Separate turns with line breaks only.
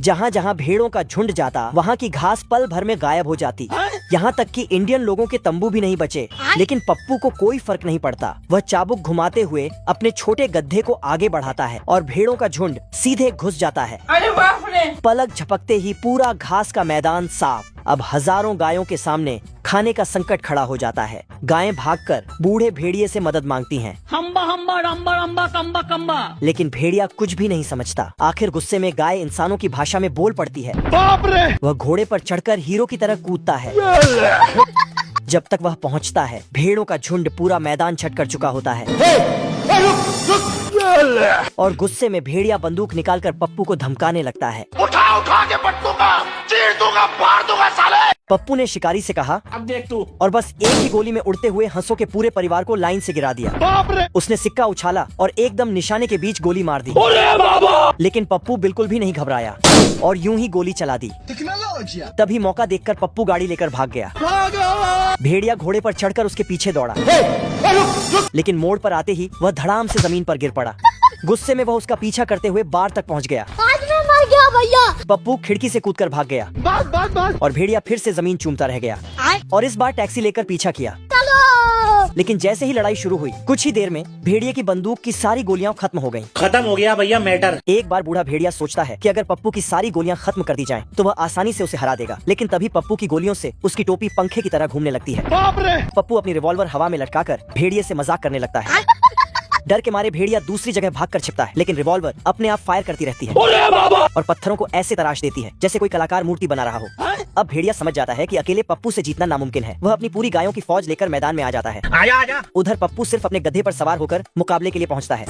जहाँ जहाँ भेड़ों का झुंड जाता वहाँ की घास पल भर में गायब हो जाती। यहाँ तक कि इंडियन लोगों के तंबू भी नहीं बचे। लेकिन पप्पू को कोई फर्क नहीं पड़ता। वह चाबुक घुमाते हुए अपने छोटे गड्ढे को आगे बढ़ाता है और भेड़ों का झुंड सीधे घुस जाता है।
अरे बाप रे!
पलक झपकते ही पूरा घास का मैदान साफ। अब हजारों गायों के सामने खाने का संकट खड़ा हो जाता है। गायें भागकर बूढ़े भेड़िए से मदद मांगती हैं।
हम्बा हम्बा रम्बा रम्बा कम्बा कम्बा।
लेकिन भेड़िया कुछ भी नहीं समझता। आखिर गुस्से में गाय इंसानों की भाषा में बोल पड़ती है।
बाप रे!
वह घोड़े पर चढ़कर हीरो की तरह कूदता है। जब तक वह पहुंचता है, भेड़ों का झुंड पूरा मैदान छट कर चुका होता है। और गुस्से में भेड़िया बंदूक निकालकर पप्पू को धमकाने लगता है।
उठा उठा के पट दूंगा, चीर दूंगा, फाड़ दूंगा साले।
पप्पू ने शिकारी से कहा,
अब देख तू।
और बस एक ही गोली में उड़ते हुए हंसों के पूरे परिवार को लाइन से गिरा दिया।
बाप रे!
उसने सिक्का उछाला और एकदम निशाने के बीच गोली मार दी।
अरे बाबा!
लेकिन पप्पू बिल्कुल भी नहीं घबराया और यूं ही गोली चला दी। तभी मौका देखकर पप्पू गाड़ी लेकर भाग गया। भेड़िया घोड़े पर चढ़कर उसके पीछे दौड़ा। लेकिन मोड़ पर आते ही वह धड़ाम से जमीन पर गिर पड़ा। गुस्से में वह उसका पीछा करते हुए बार तक पहुंच गया।
आज मैं मर गया भैया।
पप्पू खिड़की से कूदकर भाग गया।
बस।
और भेड़िया फिर से जमीन चूमता रह गया और इस बार टैक्सी लेकर पीछा किया। लेकिन जैसे ही लड़ाई शुरू हुई, कुछ ही देर में भेड़िए की बंदूक की सारी गोलियां खत्म हो गईं।
खत्म हो गया भैया मैटर।
एक बार बूढ़ा भेड़िया सोचता है कि अगर पप्पू की सारी गोलियां खत्म कर दी जाएं, तो वह आसानी से उसे हरा देगा। लेकिन तभी पप्पू की गोलियों से उसकी टोपी पंखे की तरह घूमने लगती है।
बाप रे!
पप्पू अपनी रिवॉल्वर हवा में लटकाकर भेड़िए से मजाक करने लगता है। डर के मारे भेड़िया दूसरी जगह भागकर छिपता है, लेकिन रिवॉल्वर अपने आप फायर करती रहती है और पत्थरों को ऐसे तराश देती है जैसे कोई कलाकार मूर्ति बना रहा हो। अब भेड़िया समझ जाता है कि अकेले पप्पू से जीतना नामुमकिन है। वह अपनी पूरी गायों की फौज लेकर मैदान में आ जाता है।
आजा आजा।
उधर पप्पू सिर्फ अपने गधे पर सवार होकर मुकाबले के लिए पहुंचता है।